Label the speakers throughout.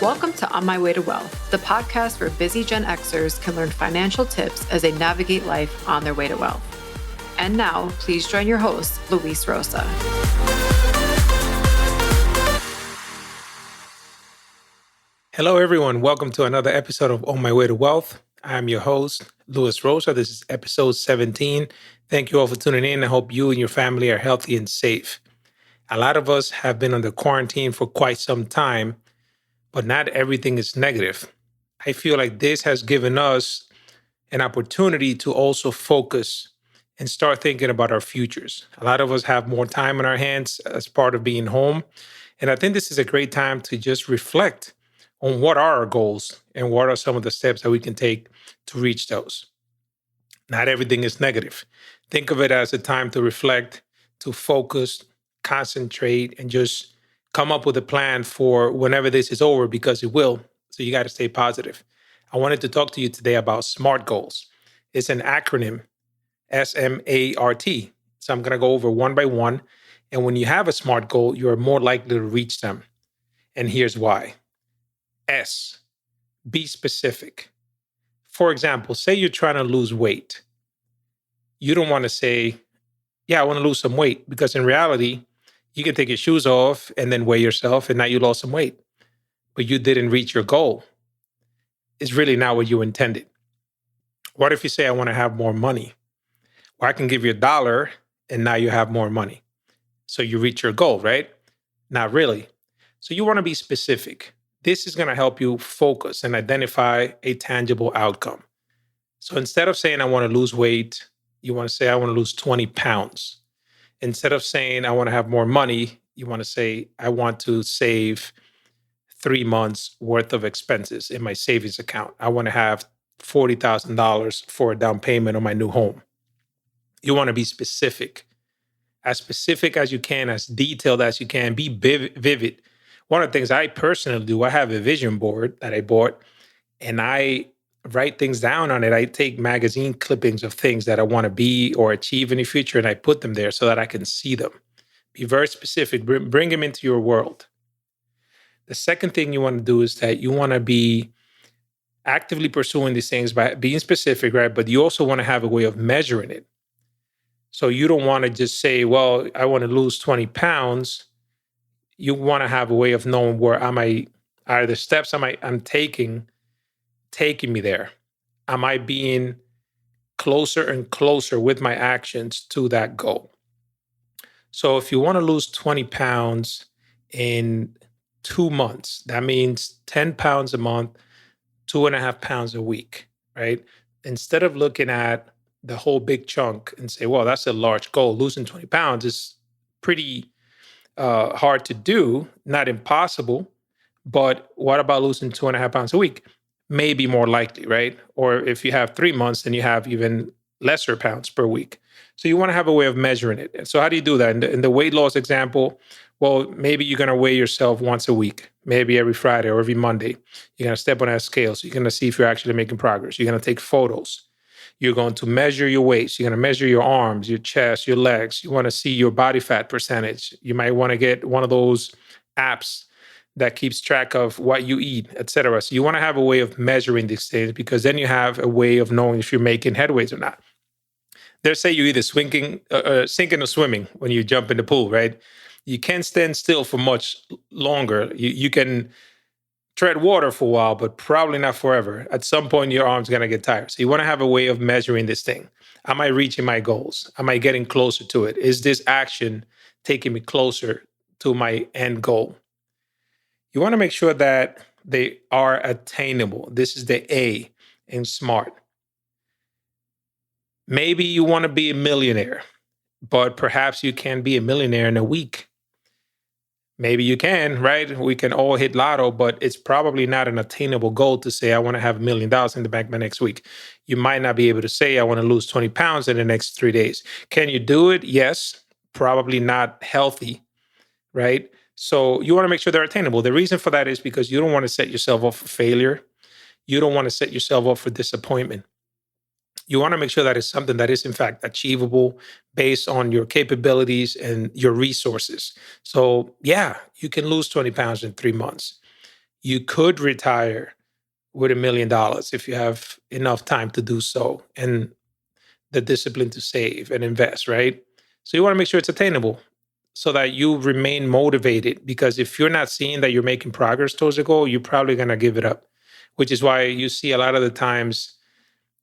Speaker 1: Welcome to On My Way to Wealth, the podcast where busy Gen Xers can learn financial tips as they navigate life on their way to wealth. And now, please join your host, Luis Rosa.
Speaker 2: Hello, everyone. Welcome to another episode of On My Way to Wealth. I'm your host, Luis Rosa. This is episode 17. Thank you all for tuning in. I hope you and your family are healthy and safe. A lot of us have been under quarantine for quite some time, but not everything is negative. I feel like this has given us an opportunity to also focus and start thinking about our futures. A lot of us have more time on our hands as part of being home. And I think this is a great time to just reflect on what are our goals and what are some of the steps that we can take to reach those. Not everything is negative. Think of it as a time to reflect, to focus, concentrate, and just come up with a plan for whenever this is over, because it will. So you got to stay positive. I wanted to talk to you today about SMART goals. It's an acronym, S.M.A.R.T. So I'm going to go over one by one. And when you have a SMART goal, you're more likely to reach them. And here's why. S, be specific. For example, say you're trying to lose weight. You don't want to say, yeah, I want to lose some weight, because in reality, you can take your shoes off and then weigh yourself, and now you lost some weight, but you didn't reach your goal. It's really not what you intended. What if you say, I want to have more money? Well, I can give you $1 and now you have more money. So you reach your goal, right? Not really. So you want to be specific. This is going to help you focus and identify a tangible outcome. So instead of saying, I want to lose weight, you want to say, I want to lose 20 pounds. Instead of saying, I want to have more money, you want to say, I want to save 3 months worth of expenses in my savings account. I want to have $40,000 for a down payment on my new home. You want to be specific as you can, as detailed as you can. Be vivid. One of the things I personally do, I have a vision board that I bought, and I write things down on it. I take magazine clippings of things that I want to be or achieve in the future, and I put them there so that I can see them. Be very specific. Bring them into your world. The second thing you want to do is that you want to be actively pursuing these things by being specific, right? But you also want to have a way of measuring it. So you don't want to just say, well, I want to lose 20 pounds. You want to have a way of knowing where are the steps I'm taking me there? Am I being closer and closer with my actions to that goal? So if you want to lose 20 pounds in 2 months, that means 10 pounds a month, 2.5 pounds a week, right? Instead of looking at the whole big chunk and say, well, that's a large goal. Losing 20 pounds is pretty hard to do, not impossible. But what about losing 2.5 pounds a week? Maybe more likely, right? Or if you have 3 months, then you have even lesser pounds per week. So you want to have a way of measuring it. And so how do you do that? In the weight loss example, well, maybe you're going to weigh yourself once a week, maybe every Friday or every Monday. You're going to step on that scale. So you're going to see if you're actually making progress. You're going to take photos. You're going to measure your waist. You're going to measure your arms, your chest, your legs. You want to see your body fat percentage. You might want to get one of those apps that keeps track of what you eat, et cetera. So you want to have a way of measuring these things, because then you have a way of knowing if you're making headways or not. They say you're either sinking or swimming when you jump in the pool, right? You can't stand still for much longer. You can tread water for a while, but probably not forever. At some point, your arm's going to get tired. So you want to have a way of measuring this thing. Am I reaching my goals? Am I getting closer to it? Is this action taking me closer to my end goal? You want to make sure that they are attainable. This is the A in SMART. Maybe you want to be a millionaire, but perhaps you can be a millionaire in a week. Maybe you can, right? We can all hit lotto, but it's probably not an attainable goal to say, I want to have $1 million in the bank by next week. You might not be able to say, I want to lose 20 pounds in the next 3 days. Can you do it? Yes. Probably not healthy, right? So you want to make sure they're attainable. The reason for that is because you don't want to set yourself up for failure. You don't want to set yourself up for disappointment. You want to make sure that it's something that is, in fact, achievable based on your capabilities and your resources. So, yeah, you can lose 20 pounds in 3 months. You could retire with $1 million if you have enough time to do so and the discipline to save and invest, right? So you want to make sure it's attainable so that you remain motivated. Because if you're not seeing that you're making progress towards the goal, you're probably going to give it up, which is why you see a lot of the times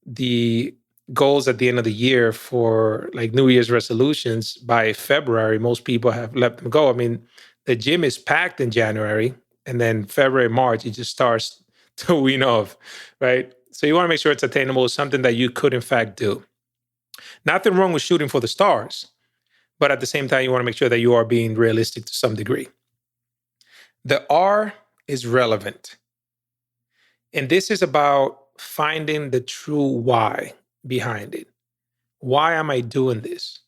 Speaker 2: the goals at the end of the year for like New Year's resolutions by February, most people have let them go. I mean, the gym is packed in January, and then February, March, it just starts to wean off, right? So you want to make sure it's attainable, something that you could in fact do. Nothing wrong with shooting for the stars, but at the same time, you want to make sure that you are being realistic to some degree. The R is relevant. And this is about finding the true why behind it. Why am I doing this?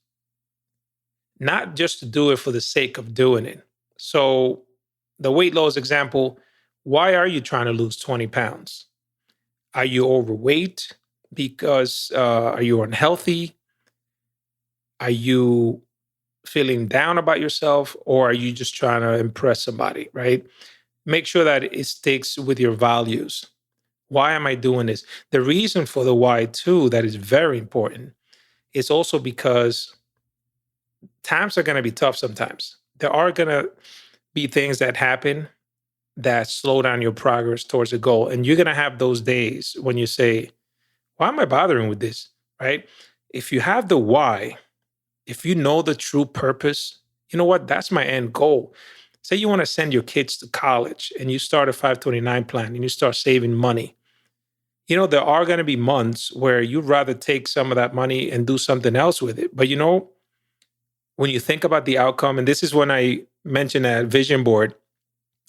Speaker 2: Not just to do it for the sake of doing it. So, the weight loss example, why are you trying to lose 20 pounds? Are you overweight? Because are you unhealthy? Are you feeling down about yourself? Or are you just trying to impress somebody, right? Make sure that it sticks with your values. Why am I doing this? The reason for the why, too, that is very important, is also because times are going to be tough sometimes. There are going to be things that happen that slow down your progress towards a goal. And you're going to have those days when you say, why am I bothering with this? Right? If you have the why, if you know the true purpose, you know what? That's my end goal. Say you want to send your kids to college and you start a 529 plan and you start saving money. You know, there are going to be months where you'd rather take some of that money and do something else with it. But you know, when you think about the outcome, and this is when I mentioned a vision board,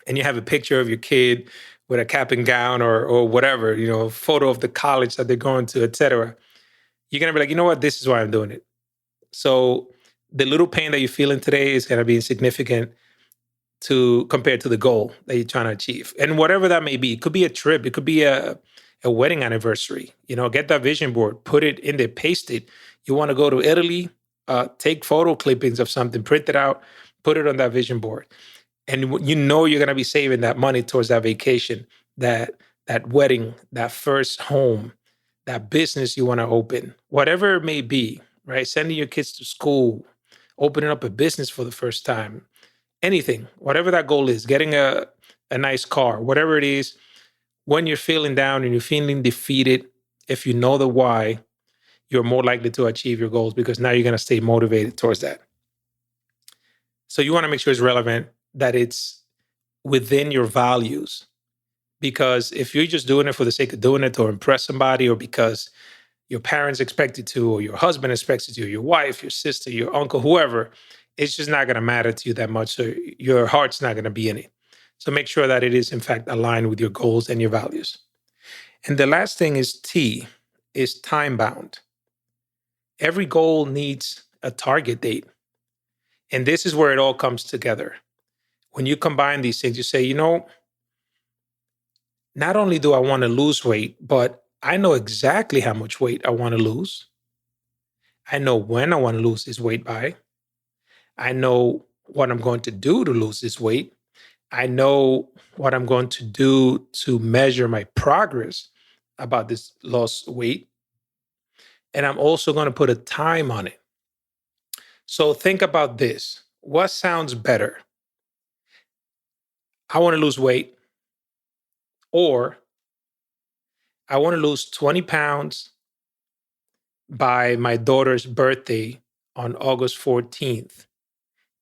Speaker 2: and you have a picture of your kid with a cap and gown or whatever, you know, a photo of the college that they're going to, et cetera, you're going to be like, you know what, this is why I'm doing it. So the little pain that you're feeling today is going to be insignificant to compared to the goal that you're trying to achieve. And whatever that may be, it could be a trip, it could be a wedding anniversary. You know, get that vision board, put it in there, paste it. You want to go to Italy, take photo clippings of something, print it out, put it on that vision board. And you know you're going to be saving that money towards that vacation, that wedding, that first home, that business you want to open, whatever it may be, right? Sending your kids to school, opening up a business for the first time, anything, whatever that goal is, getting a nice car, whatever it is, when you're feeling down and you're feeling defeated, if you know the why, you're more likely to achieve your goals because now you're going to stay motivated towards that. So you want to make sure it's relevant, that it's within your values. Because if you're just doing it for the sake of doing it or impress somebody, or because your parents expect you to, or your husband expects you to, or your wife, your sister, your uncle, whoever, it's just not going to matter to you that much. So your heart's not going to be in it. So make sure that it is, in fact, aligned with your goals and your values. And the last thing is T, is time bound. Every goal needs a target date. And this is where it all comes together. When you combine these things, you say, you know, not only do I want to lose weight, but I know exactly how much weight I want to lose. I know when I want to lose this weight by. I know what I'm going to do to lose this weight. I know what I'm going to do to measure my progress about this lost weight. And I'm also going to put a time on it. So think about this. What sounds better? I want to lose weight, or I want to lose 20 pounds by my daughter's birthday on August 14th.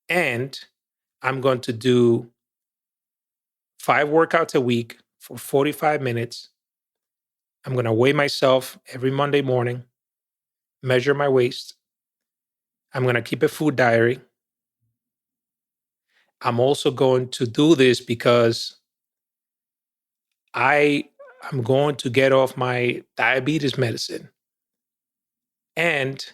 Speaker 2: And I'm going to do 5 workouts a week for 45 minutes. I'm going to weigh myself every Monday morning, measure my waist. I'm going to keep a food diary. I'm also going to do this because I'm going to get off my diabetes medicine. And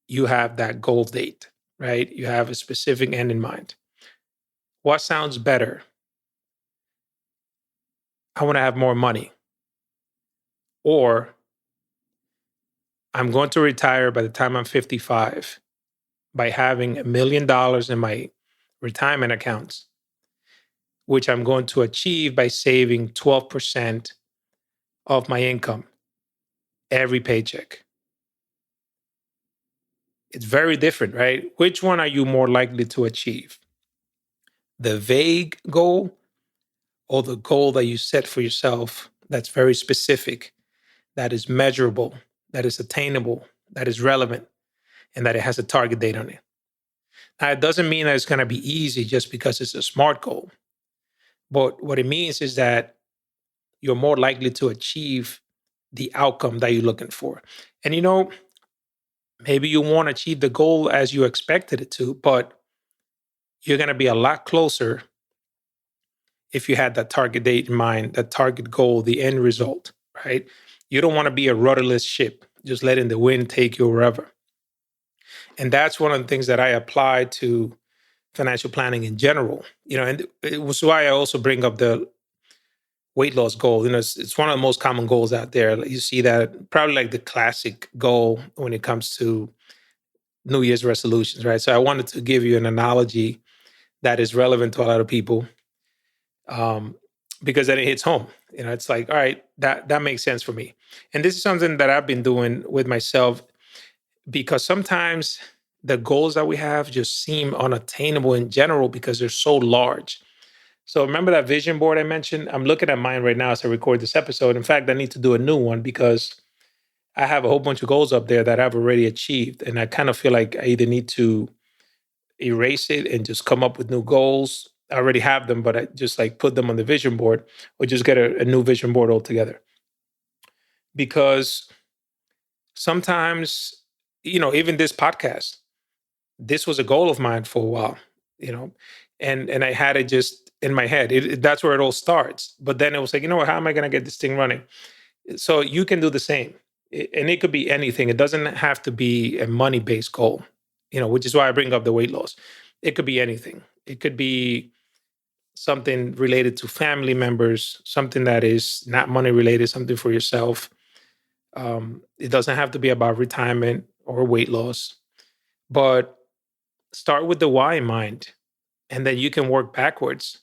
Speaker 2: you have that goal date, right? You have a specific end in mind. What sounds better? I want to have more money. Or I'm going to retire by the time I'm 55 by having $1 million in my retirement accounts. which I'm going to achieve by saving 12% of my income every paycheck. It's very different, right? Which one are you more likely to achieve? The vague goal or the goal that you set for yourself that's very specific, that is measurable, that is attainable, that is relevant, and that it has a target date on it? Now, it doesn't mean that it's going to be easy just because it's a SMART goal. But what it means is that you're more likely to achieve the outcome that you're looking for. And maybe you won't achieve the goal as you expected it to, but you're going to be a lot closer if you had that target date in mind, that target goal, the end result, right? You don't want to be a rudderless ship, just letting the wind take you wherever. And that's one of the things that I apply to financial planning in general. And it was why I also bring up the weight loss goal. It's one of the most common goals out there. You see that probably like the classic goal when it comes to New Year's resolutions, right? So I wanted to give you an analogy that is relevant to a lot of people, because then it hits home. It's like, all right, that makes sense for me. And this is something that I've been doing with myself, because sometimes the goals that we have just seem unattainable in general because they're so large. So remember that vision board I mentioned? I'm looking at mine right now as I record this episode. In fact, I need to do a new one because I have a whole bunch of goals up there that I've already achieved. And I kind of feel like I either need to erase it and just come up with new goals. I already have them, but I just like put them on the vision board, or just get a new vision board altogether. Because sometimes, even this podcast, this was a goal of mine for a while, and I had it just in my head. That's where it all starts. But then it was like, how am I going to get this thing running? So you can do the same. And it could be anything. It doesn't have to be a money-based goal, which is why I bring up the weight loss. It could be anything. It could be something related to family members, something that is not money related, something for yourself. It doesn't have to be about retirement or weight loss, but start with the why in mind, and then you can work backwards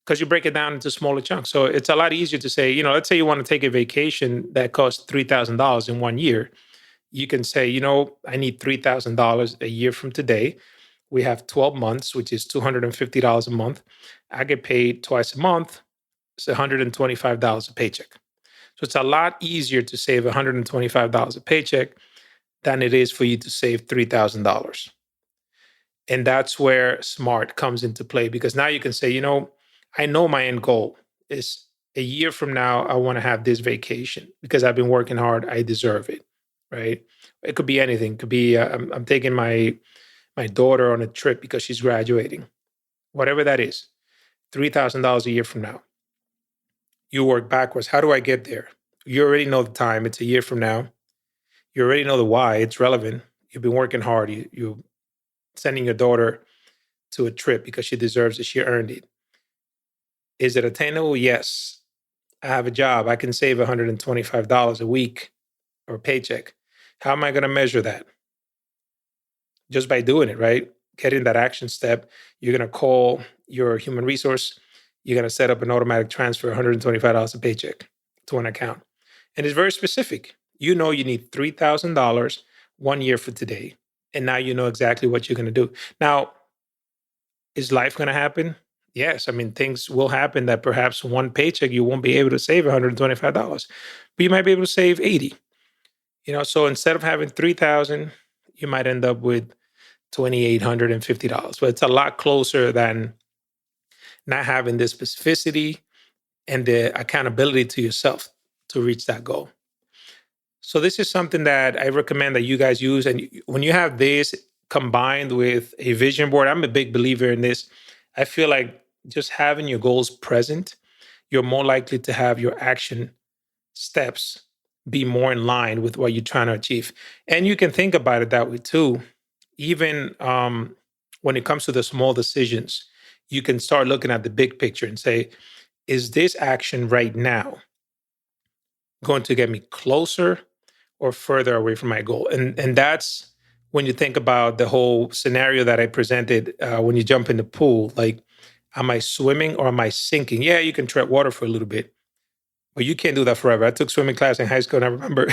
Speaker 2: because you break it down into smaller chunks. So it's a lot easier to say, let's say you want to take a vacation that costs $3,000 in 1 year. You can say, I need $3,000 a year from today. We have 12 months, which is $250 a month. I get paid twice a month. It's $125 a paycheck. So it's a lot easier to save $125 a paycheck than it is for you to save $3,000. And that's where S.M.A.R.T comes into play, because now you can say, I know my end goal is a year from now, I want to have this vacation because I've been working hard. I deserve it, right? It could be anything. It could be I'm taking my daughter on a trip because she's graduating. Whatever that is, $3,000 a year from now. You work backwards. How do I get there? You already know the time. It's a year from now. You already know the why. It's relevant. You've been working hard. You're sending your daughter to a trip because she deserves it. She earned it. Is it attainable? Yes. I have a job. I can save $125 a week or paycheck. How am I going to measure that? Just by doing it, right? Getting that action step. You're going to call your human resource. You're going to set up an automatic transfer, $125 a paycheck to an account. And it's very specific. You need $3,000 1 year for today. And now you know exactly what you're going to do. Now, is life going to happen? Yes. I mean, things will happen that perhaps one paycheck, you won't be able to save $125, but you might be able to save 80. So instead of having 3,000, you might end up with $2,850. But it's a lot closer than not having the specificity and the accountability to yourself to reach that goal. So this is something that I recommend that you guys use. And when you have this combined with a vision board, I'm a big believer in this. I feel like just having your goals present, you're more likely to have your action steps be more in line with what you're trying to achieve. And you can think about it that way too. Even when it comes to the small decisions, you can start looking at the big picture and say, is this action right now going to get me closer or further away from my goal? And that's when you think about the whole scenario that I presented when you jump in the pool. Like, Am I swimming or am I sinking? Yeah, you can tread water for a little bit, but you can't do that forever. I took swimming class in high school, and I remember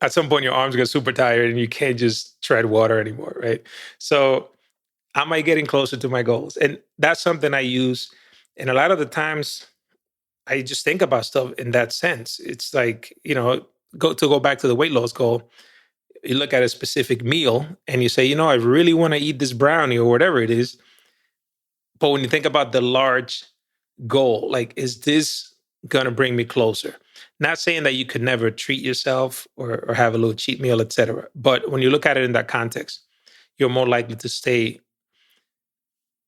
Speaker 2: at some point your arms get super tired and you can't just tread water anymore, right? So am I getting closer to my goals? And that's something I use. And a lot of the times I just think about stuff in that sense. It's like, go back to the weight loss goal. You look at a specific meal and you say, I really want to eat this brownie or whatever it is. But when you think about the large goal, like, is this going to bring me closer? Not saying that you could never treat yourself or have a little cheat meal, etc. But when you look at it in that context, you're more likely to stay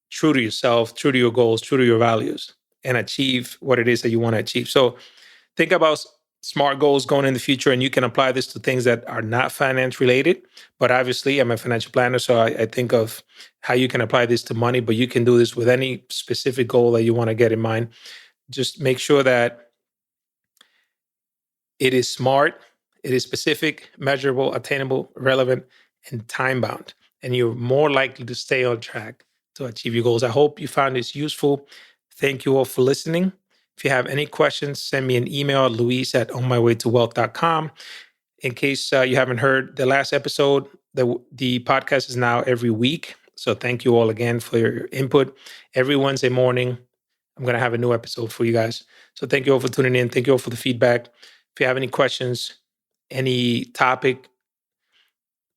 Speaker 2: true to yourself, true to your goals, true to your values, and achieve what it is that you want to achieve. So think about SMART goals going in the future, and you can apply this to things that are not finance related. But obviously, I'm a financial planner, so I think of how you can apply this to money, but you can do this with any specific goal that you want to get in mind. Just make sure that it is SMART, it is specific, measurable, attainable, relevant, and time bound. And you're more likely to stay on track to achieve your goals. I hope you found this useful. Thank you all for listening. If you have any questions, send me an email at luis@onmywaytowealth.com. In case you haven't heard the last episode, the podcast is now every week. So thank you all again for your input. Every Wednesday morning, I'm going to have a new episode for you guys. So thank you all for tuning in. Thank you all for the feedback. If you have any questions, any topic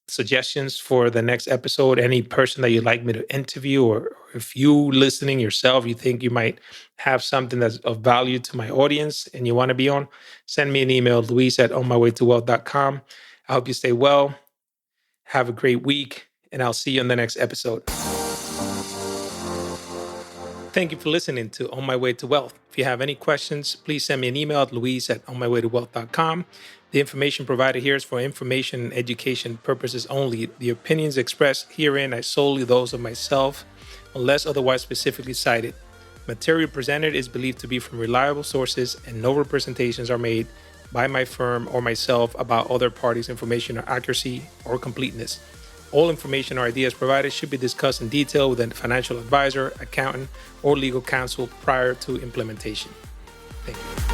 Speaker 2: suggestions for the next episode, any person that you'd like me to interview, or if you listening yourself, you think you might have something that's of value to my audience and you want to be on, send me an email, luis@onmywaytowealth.com. I hope you stay well. Have a great week, and I'll see you on the next episode. Thank you for listening to On My Way to Wealth. If you have any questions, please send me an email at luis@onmywaytowealth.com. The information provided here is for information and education purposes only. The opinions expressed herein are solely those of myself, unless otherwise specifically cited. Material presented is believed to be from reliable sources, and no representations are made by my firm or myself about other parties' information or accuracy or completeness. All information or ideas provided should be discussed in detail with a financial advisor, accountant, or legal counsel prior to implementation. Thank you.